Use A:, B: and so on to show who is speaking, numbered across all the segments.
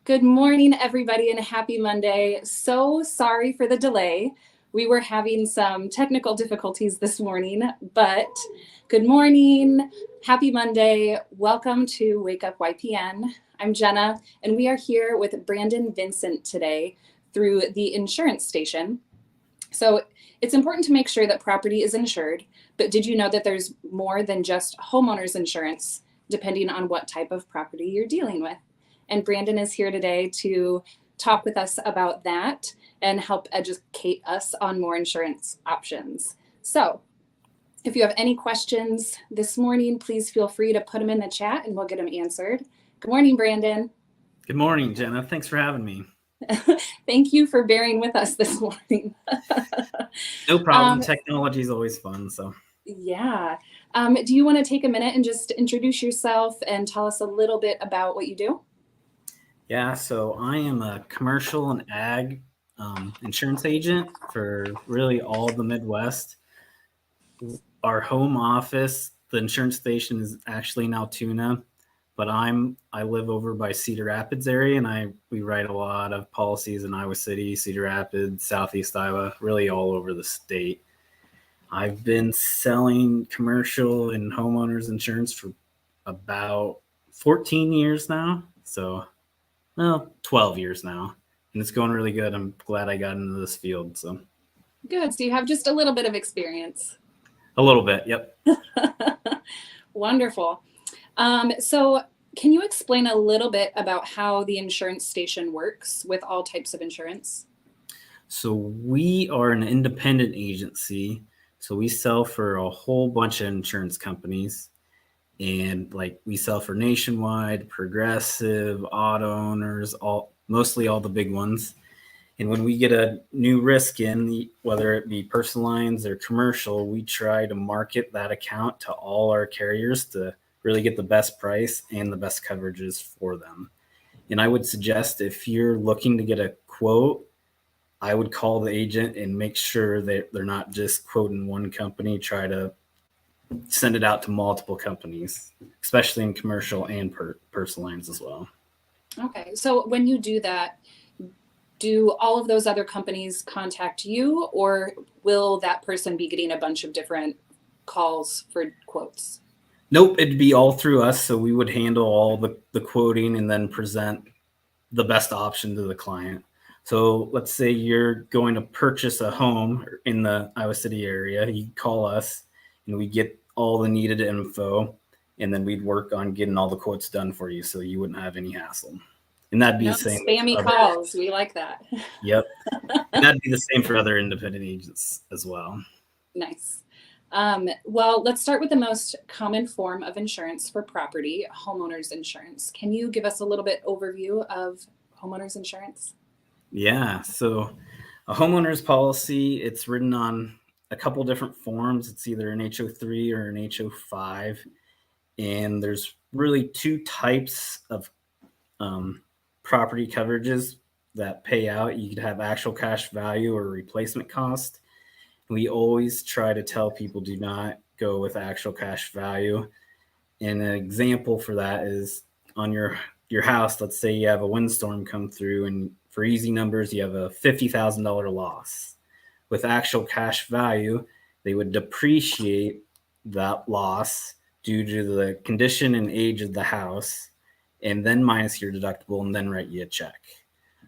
A: Good morning, everybody, and happy Monday. So sorry for the delay. We were having some technical difficulties this morning, but good morning, happy Monday. Welcome to Wake Up YPN. I'm Jenna, and we are here with Brandon Vincent today through the insurance station. So it's important to make sure that property is insured, but did you know that there's more than just homeowners insurance, depending on what type of property you're dealing with? And Brandon is here today to talk with us about that and help educate us on more insurance options. So if you have any questions this morning, please feel free to put them in the chat and we'll get them answered. Good morning, Brandon.
B: Good morning, Jenna. Thanks for having me.
A: Thank you for bearing with us this morning.
B: No problem. Technology is always fun.
A: Yeah. Do you want to take a minute and just introduce yourself and tell us a little bit about what you do?
B: Yeah, so I am a commercial and ag insurance agent for really all the Midwest. Our home office, the insurance station, is actually in Altoona, but I live over by Cedar Rapids area, and we write a lot of policies in Iowa City, Cedar Rapids, Southeast Iowa, really all over the state. I've been selling commercial and homeowners insurance for about 14 years now. 12 years now, and it's going really good. I'm glad I got into this field. So
A: good. So you have just a little bit of experience.
B: A little bit. Yep.
A: Wonderful. So can you explain a little bit about how the insurance station works with all types of insurance?
B: So we are an independent agency. So we sell for a whole bunch of insurance companies. And we sell for Nationwide, Progressive, auto owners, mostly all the big ones. And when we get a new risk in, whether it be personal lines or commercial, we try to market that account to all our carriers to really get the best price and the best coverages for them. And I would suggest if you're looking to get a quote, I would call the agent and make sure that they're not just quoting one company. Try to send it out to multiple companies, especially in commercial and personal lines as well.
A: Okay. So when you do that, do all of those other companies contact you, or will that person be getting a bunch of different calls for quotes?
B: Nope, it'd be all through us. So we would handle all the quoting and then present the best option to the client. So let's say you're going to purchase a home in the Iowa City area. You call us and we get all the needed info, and then we'd work on getting all the quotes done for you so you wouldn't have any hassle. And that'd be the same.
A: Spammy calls. We like that.
B: Yep. That'd be the same for other independent agents as well.
A: Nice. Well, let's start with the most common form of insurance for property, homeowners insurance. Can you give us a little bit overview of homeowners insurance?
B: Yeah. So a homeowner's policy, it's written on a couple different forms. It's either an HO3 or an HO5. And there's really two types of property coverages that pay out. You could have actual cash value or replacement cost. We always try to tell people do not go with actual cash value. And an example for that is on your house. Let's say you have a windstorm come through, and for easy numbers, you have a $50,000 loss. With actual cash value, they would depreciate that loss due to the condition and age of the house, and then minus your deductible, and then write you a check.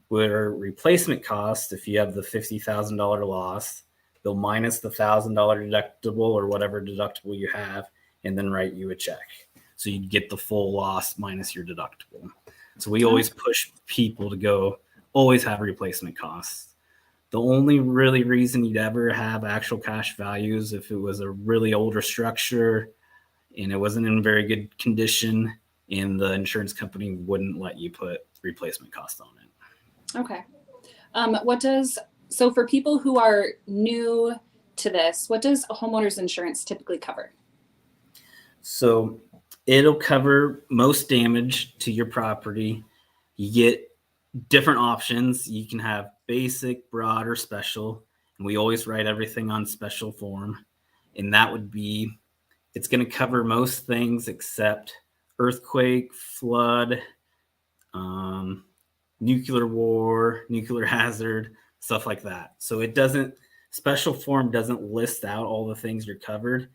B: Where replacement cost, if you have the $50,000 loss, they'll minus the $1,000 deductible or whatever deductible you have, and then write you a check. So you'd get the full loss minus your deductible. So we always push people to always have replacement costs. The only really reason you'd ever have actual cash values if it was a really older structure and it wasn't in very good condition, and the insurance company wouldn't let you put replacement cost on it.
A: Okay. So for people who are new to this, what does homeowners insurance typically cover?
B: So it'll cover most damage to your property. You get different options. You can have basic, broad, or special. And we always write everything on special form. And that would be, it's going to cover most things except earthquake, flood, nuclear war, nuclear hazard, stuff like that. So it doesn't, special form doesn't list out all the things you're covered.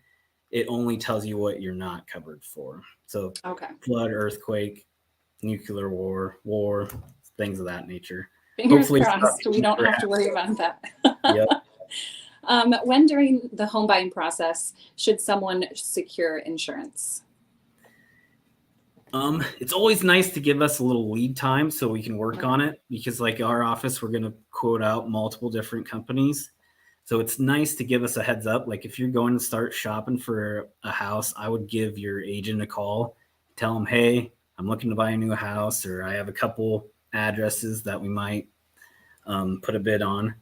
B: It only tells you what you're not covered for. So
A: Okay.
B: flood, earthquake, nuclear war, things of that nature.
A: Fingers crossed, we don't have to worry about that.
B: Yep.
A: When during the home buying process should someone secure insurance?
B: It's always nice to give us a little lead time so we can work on it, because like our office, we're going to quote out multiple different companies. So it's nice to give us a heads up. Like if you're going to start shopping for a house, I would give your agent a call, tell them, hey, I'm looking to buy a new house, or I have a couple addresses that we might put a bid on.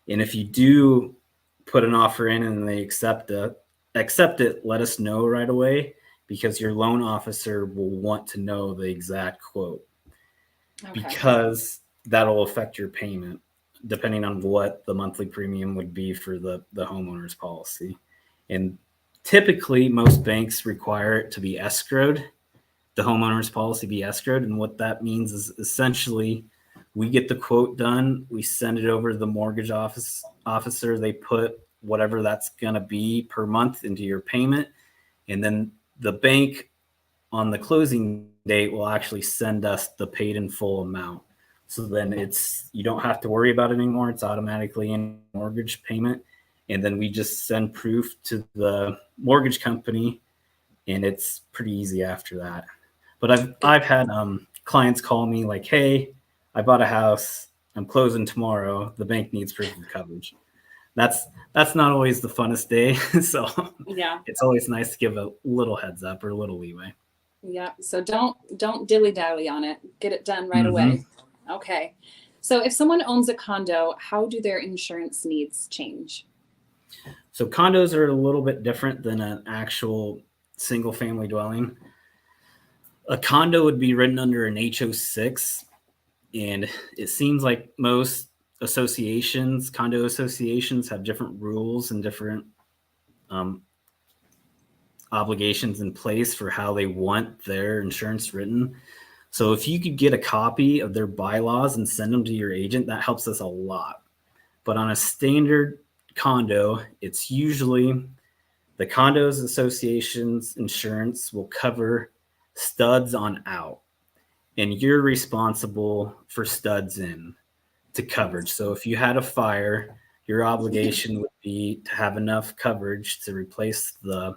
B: And if you do put an offer in and they accept it, let us know right away, because your loan officer will want to know the exact quote, because that'll affect your payment depending on what the monthly premium would be for the homeowner's policy. And typically most banks require it to be escrowed, the homeowner's policy be escrowed. And what that means is essentially we get the quote done, we send it over to the mortgage officer, they put whatever that's going to be per month into your payment, and then the bank on the closing date will actually send us the paid in full amount. So then you don't have to worry about it anymore. It's automatically in mortgage payment. And then we just send proof to the mortgage company, and it's pretty easy after that. But I've had clients call me like, hey, I bought a house, I'm closing tomorrow, the bank needs proof of coverage. That's not always the funnest day. So
A: yeah,
B: it's always nice to give a little heads up or a little leeway.
A: Yeah. So don't dilly-dally on it. Get it done right away. Okay. So if someone owns a condo, how do their insurance needs change?
B: So condos are a little bit different than an actual single family dwelling. A condo would be written under an HO6, and it seems like most condo associations have different rules and different obligations in place for how they want their insurance written. So if you could get a copy of their bylaws and send them to your agent, that helps us a lot. But on a standard condo, it's usually the condos association's insurance will cover studs on out, and you're responsible for studs in to coverage. So if you had a fire, your obligation would be to have enough coverage to replace the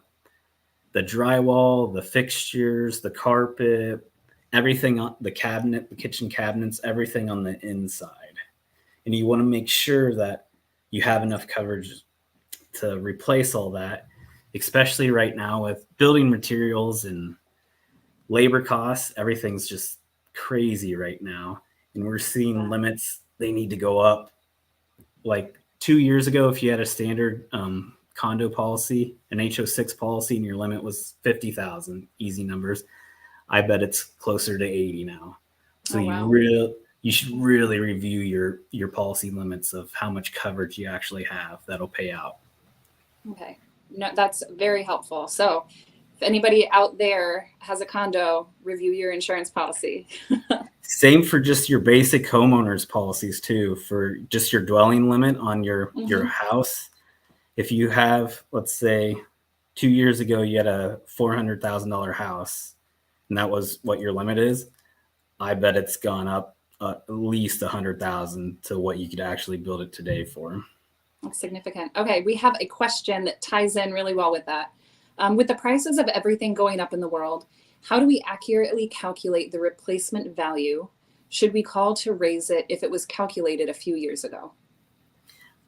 B: drywall, the fixtures, the carpet, everything on the cabinet, the kitchen cabinets, everything on the inside. And you want to make sure that you have enough coverage to replace all that, especially right now with building materials and labor costs. Everything's just crazy right now. And we're seeing limits, they need to go up. Like 2 years ago, if you had a standard condo policy, an HO6 policy, and your limit was 50,000, easy numbers, I bet it's closer to 80 now. So you should really review your policy limits of how much coverage you actually have that'll pay out.
A: Okay. No, that's very helpful. So if anybody out there has a condo, review your insurance policy.
B: Same for just your basic homeowners policies too, for just your dwelling limit on your house. If you have, let's say 2 years ago, you had a $400,000 house and that was what your limit is, I bet it's gone up at least 100,000 to what you could actually build it today for.
A: That's significant. Okay. We have a question that ties in really well with that. With the prices of everything going up in the world, how do we accurately calculate the replacement value? Should we call to raise it if it was calculated a few years ago?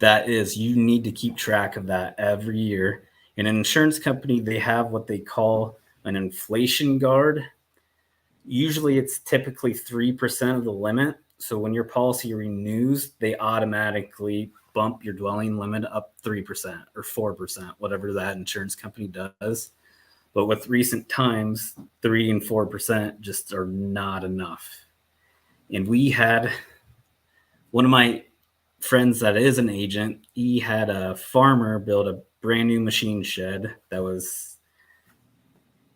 B: You need to keep track of that every year. In an insurance company, they have what they call an inflation guard. Usually it's typically 3% of the limit. So when your policy renews, they automatically bump your dwelling limit up 3% or 4%, whatever that insurance company does. But with recent times, 3 and 4% just are not enough. And we had one of my friends that is an agent, he had a farmer build a brand new machine shed that was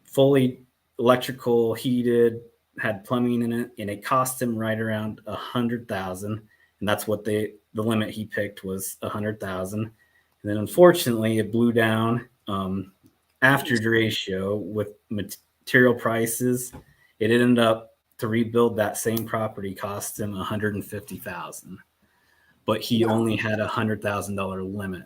B: fully electrical, heated, had plumbing in it, and it cost him right around $100,000, and that's what the limit he picked was $100,000. And then unfortunately, it blew down after ratio with material prices. It ended up to rebuild that same property cost him $150,000, but he only had $100,000 limit,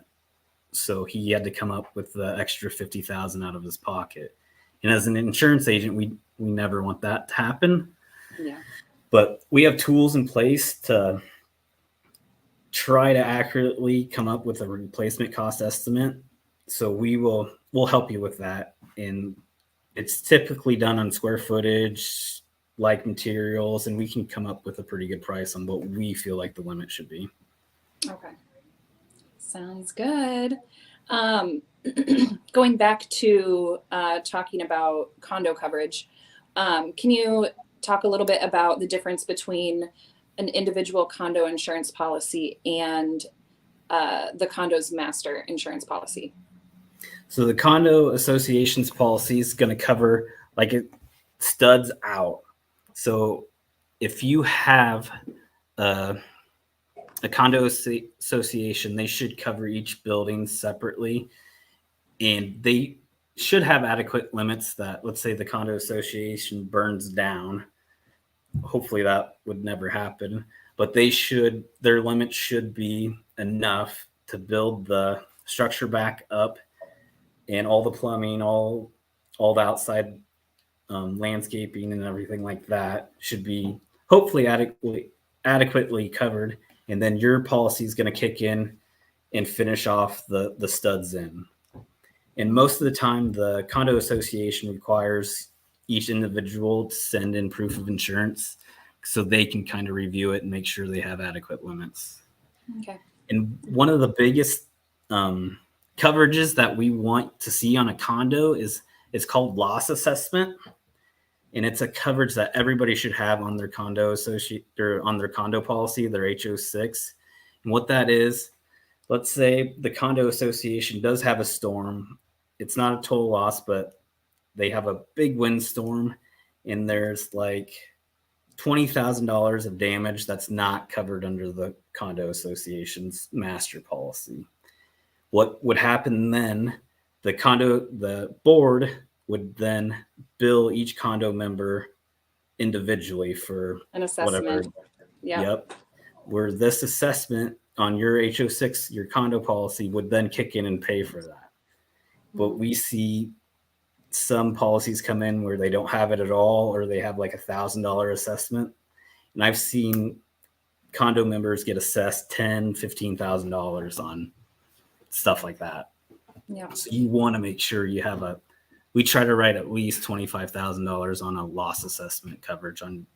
B: so he had to come up with the extra $50,000 out of his pocket. And as an insurance agent, we never want that to happen.
A: Yeah.
B: But we have tools in place to try to accurately come up with a replacement cost estimate. So we'll help you with that. And it's typically done on square footage, like materials, and we can come up with a pretty good price on what we feel like the limit should be.
A: Okay. Sounds good. Going back to talking about condo coverage, can you talk a little bit about the difference between an individual condo insurance policy and the condo's master insurance policy?
B: So the condo association's policy is going to cover like it studs out. So if you have a condo association, they should cover each building separately, and they should have adequate limits that, let's say the condo association burns down. Hopefully that would never happen, but their limit should be enough to build the structure back up, and all the plumbing, all the outside landscaping and everything like that should be hopefully adequately covered. And then your policy is going to kick in and finish off the studs in. And most of the time, the condo association requires each individual to send in proof of insurance so they can kind of review it and make sure they have adequate limits.
A: Okay.
B: And one of the biggest coverages that we want to see on a condo is it's called loss assessment. And it's a coverage that everybody should have on their condo or on their condo policy, their HO6. And what that is, let's say the condo association does have a storm. It's not a total loss, but they have a big windstorm, and there's like $20,000 of damage that's not covered under the condo association's master policy. What would happen then, the board would then bill each condo member individually for
A: an assessment.
B: Whatever. Yep. Where this assessment on your HO6, your condo policy, would then kick in and pay for that. But we see some policies come in where they don't have it at all, or they have like $1,000 assessment. And I've seen condo members get assessed $10,000, $15,000 on stuff like that.
A: Yeah.
B: So you want to make sure you have we try to write at least $25,000 on a loss assessment coverage on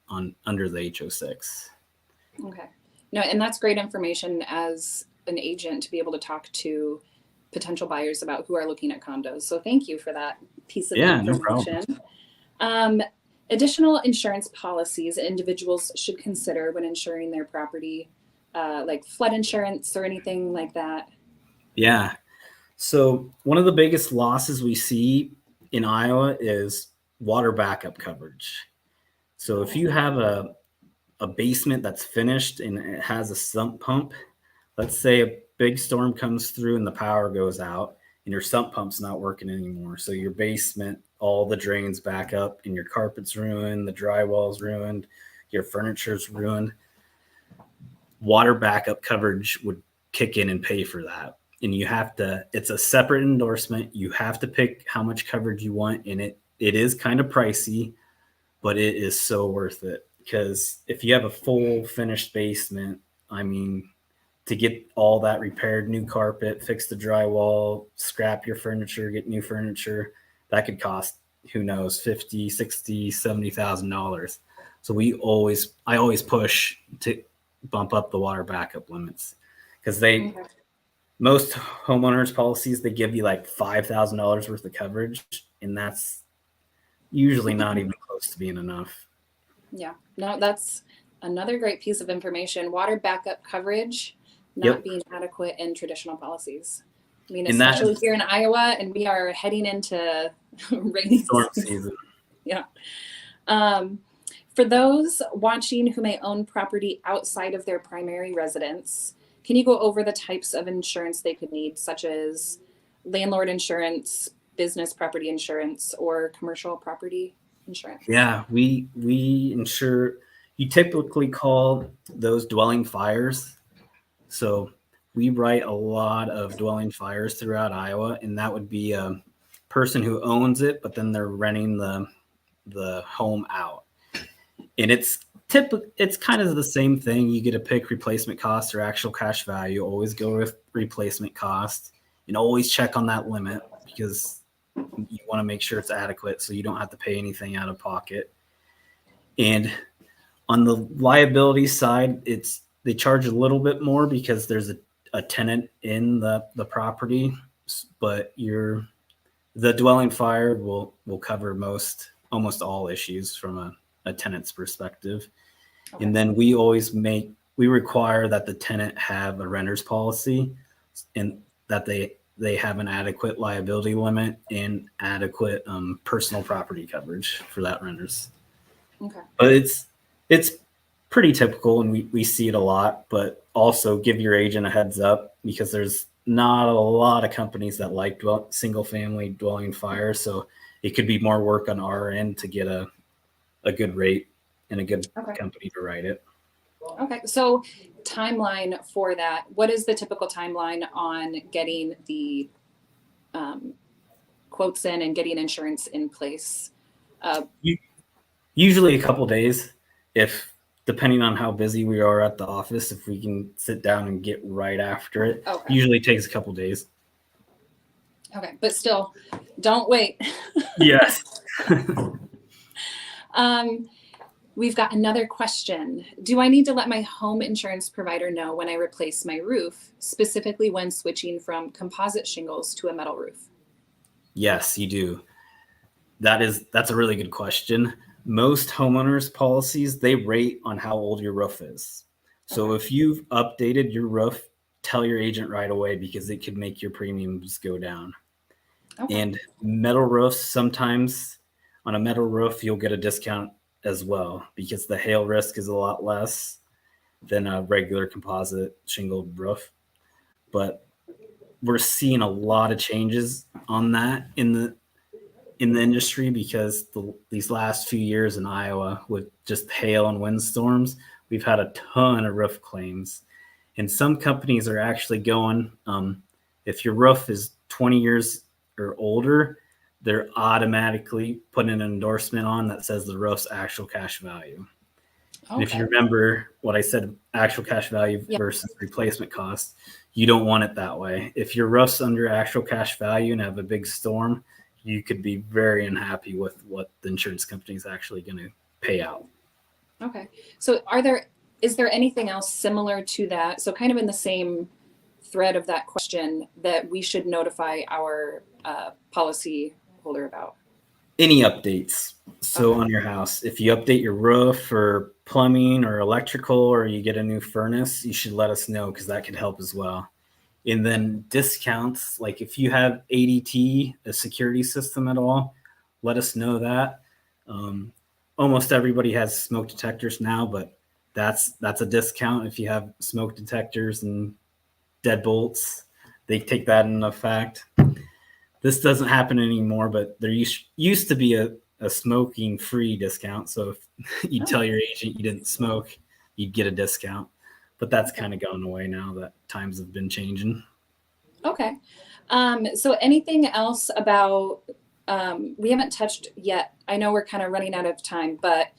B: under the HO6.
A: Okay. No, and that's great information as an agent to be able to talk to potential buyers about who are looking at condos. So thank you for that piece of information.
B: No problem.
A: Additional insurance policies individuals should consider when insuring their property, like flood insurance or anything like that.
B: Yeah. So one of the biggest losses we see in Iowa is water backup coverage. So if you have a basement that's finished and it has a sump pump, let's say a big storm comes through and the power goes out and your sump pump's not working anymore. So your basement, all the drains back up and your carpet's ruined, the drywall's ruined, your furniture's ruined. Water backup coverage would kick in and pay for that. And it's a separate endorsement. You have to pick how much coverage you want. And it is kind of pricey, but it is so worth it. Because if you have a full finished basement, I mean, to get all that repaired, new carpet, fix the drywall, scrap your furniture, get new furniture, that could cost, who knows, $50,000, $60,000, $70,000. So I always push to bump up the water backup limits, because most homeowners policies, they give you like $5,000 worth of coverage, and that's usually not even close to being enough.
A: Yeah, no, that's another great piece of information. Water backup coverage not being adequate in traditional policies. I mean, especially here in Iowa, and we are heading into rainy
B: storm season.
A: Yeah. For those watching who may own property outside of their primary residence, can you go over the types of insurance they could need, such as landlord insurance, business property insurance, or commercial property insurance?
B: Yeah, we insure. You typically call those dwelling fires. So we write a lot of dwelling fires throughout Iowa, and that would be a person who owns it, but then they're renting the home out. And it's kind of the same thing. You get to pick replacement cost or actual cash value. Always go with replacement cost, and always check on that limit, because you want to make sure it's adequate so you don't have to pay anything out of pocket. And on the liability side, they charge a little bit more because there's a tenant in the property, but the dwelling fire will cover almost all issues from a tenant's perspective.
A: Okay.
B: And then we require that the tenant have a renter's policy, and that they have an adequate liability limit and adequate personal property coverage for that renters.
A: Okay.
B: But it's pretty typical, and we see it a lot. But also give your agent a heads up, because there's not a lot of companies that like single family dwelling fire, so it could be more work on our end to get a good rate and a good company to write it.
A: Okay, so timeline for that. What is the typical timeline on getting the quotes in and getting insurance in place?
B: Usually a couple days, depending on how busy we are at the office. If we can sit down and get right after it, usually takes a couple days.
A: Okay, but still, don't wait.
B: Yes.
A: We've got another question. Do I need to let my home insurance provider know when I replace my roof, specifically when switching from composite shingles to a metal roof?
B: Yes, you do. That's a really good question. Most homeowners policies, they rate on how old your roof is. So if you've updated your roof, tell your agent right away, because it could make your premiums go down. And metal roofs, sometimes on a metal roof, you'll get a discount as well, because the hail risk is a lot less than a regular composite shingled roof. But we're seeing a lot of changes on that in the industry, because these last few years in Iowa, with just hail and windstorms, we've had a ton of roof claims. And some companies are actually going, if your roof is 20 years or older, they're automatically putting an endorsement on that says the roof's actual cash value. And if you remember what I said, actual cash value versus replacement cost, you don't want it that way. If your roof's under actual cash value and have a big storm, you could be very unhappy with what the insurance company is actually going to pay out.
A: Okay. So is there anything else similar to that? So kind of in the same thread of that question, that we should notify our policy holder about?
B: Any updates. So on your house, if you update your roof or plumbing or electrical, or you get a new furnace, you should let us know, because that could help as well. And then discounts, like if you have ADT, a security system at all, let us know that. Almost everybody has smoke detectors now, but that's a discount. If you have smoke detectors and deadbolts, they take that into effect. This doesn't happen anymore, but there used to be a smoking free discount. So if you tell your agent you didn't smoke, you'd get a discount. But that's kind of gone away now that times have been changing.
A: Okay. So anything else about, we haven't touched yet. I know we're kind of running out of time, but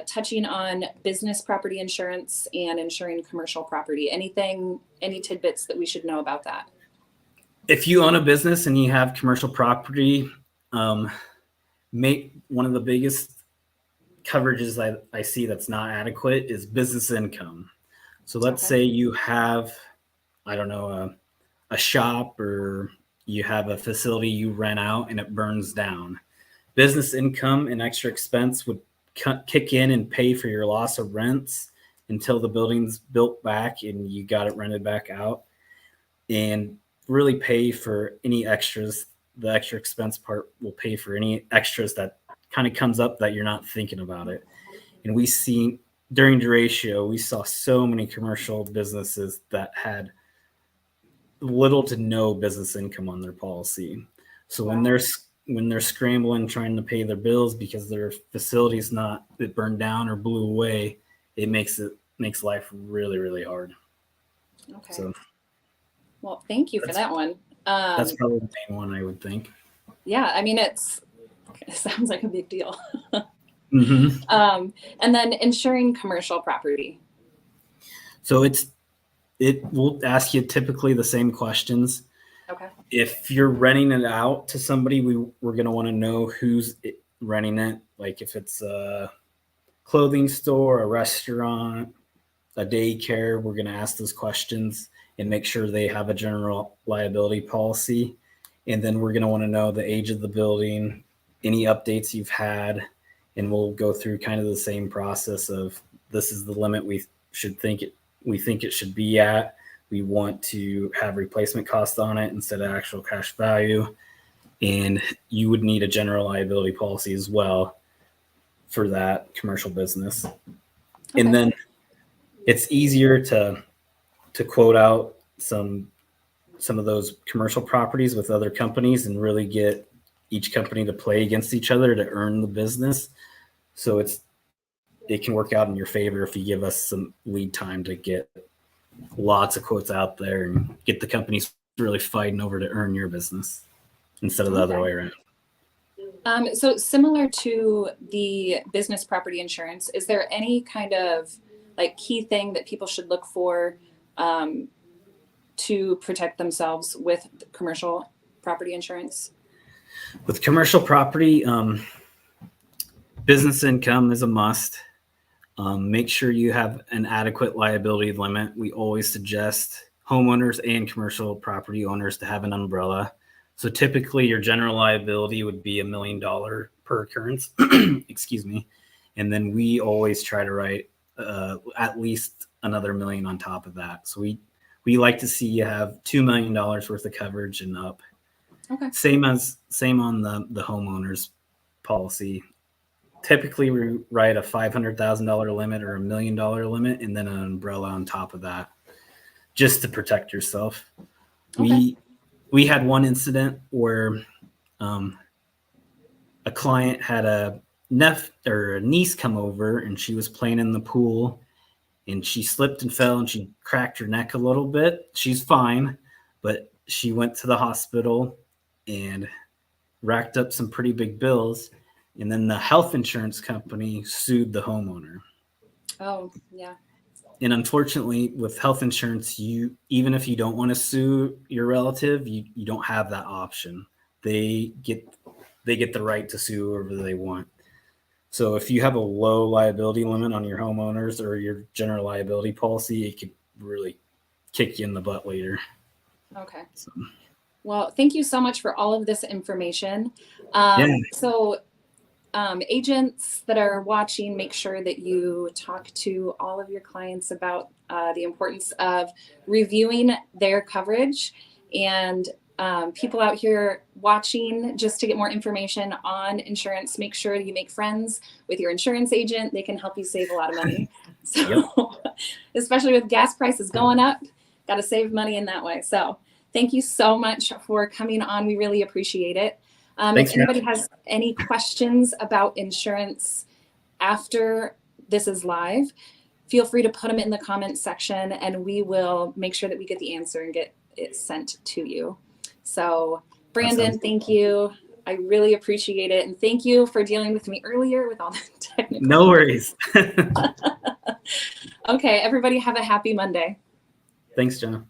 A: touching on business property insurance and insuring commercial property, any tidbits that we should know about that?
B: If you own a business and you have commercial property, one of the biggest coverages I see that's not adequate is business income. So let's say you have, I don't know, a shop, or you have a facility you rent out and it burns down. Business income and extra expense would kick in and pay for your loss of rents until the building's built back and you got it rented back out, and really pay for any extras. The extra expense part will pay for any extras that kind of comes up that you're not thinking about it. And we see during duratio, we saw so many commercial businesses that had little to no business income on their policy. So
A: Wow.
B: when they're scrambling trying to pay their bills because their facility's not, it burned down or blew away, it makes life really, really hard.
A: Okay.
B: So
A: well, thank you for that one.
B: that's probably the main one, I would think.
A: Yeah, I mean, it sounds like a big deal.
B: Mm-hmm.
A: And then insuring commercial property.
B: So it will ask you typically the same questions.
A: Okay.
B: If you're renting it out to somebody, we're going to want to know who's renting it. Like if it's a clothing store, a restaurant, a daycare, we're going to ask those questions and make sure they have a general liability policy. And then we're going to want to know the age of the building, any updates you've had, and we'll go through kind of the same process of this is the limit we think it should be at. We want to have replacement cost on it instead of actual cash value. And you would need a general liability policy as well for that commercial business. Okay. And then it's easier to quote out some of those commercial properties with other companies and really get each company to play against each other to earn the business. So it can work out in your favor if you give us some lead time to get lots of quotes out there and get the companies really fighting over to earn your business instead of the other way around.
A: So similar to the business property insurance, is there any kind of like key thing that people should look for to protect themselves with commercial property insurance?
B: With commercial property, business income is a must. Make sure you have an adequate liability limit. We always suggest homeowners and commercial property owners to have an umbrella. So typically your general liability would be $1 million per occurrence, excuse me. And then we always try to write at least another $1 million on top of that. So we like to see you have $2 million worth of coverage and up.
A: Okay.
B: Same on the homeowners policy. Typically we write a $500,000 limit or $1 million limit and then an umbrella on top of that just to protect yourself. Okay. We had one incident where a client had a niece come over and she was playing in the pool and she slipped and fell and she cracked her neck a little bit. She's fine, but she went to the hospital and racked up some pretty big bills. And then the health insurance company sued the homeowner.
A: Oh, yeah.
B: And unfortunately, with health insurance, even if you don't want to sue your relative, you don't have that option. They get the right to sue whoever they want. So if you have a low liability limit on your homeowners or your general liability policy, it could really kick you in the butt later.
A: Okay. Well, thank you so much for all of this information. So agents that are watching, make sure that you talk to all of your clients about the importance of reviewing their coverage, and people out here watching, just to get more information on insurance, make sure you make friends with your insurance agent. They can help you save a lot of money. So especially with gas prices going up, got to save money in that way. So thank you so much for coming on. We really appreciate it. If anybody has any questions about insurance after this is live, feel free to put them in the comments section and we will make sure that we get the answer and get it sent to you. So Brandon, thank you. I really appreciate it. And thank you for dealing with me earlier with all the technical.
B: No worries.
A: Okay, everybody have a happy Monday.
B: Thanks, Jenna.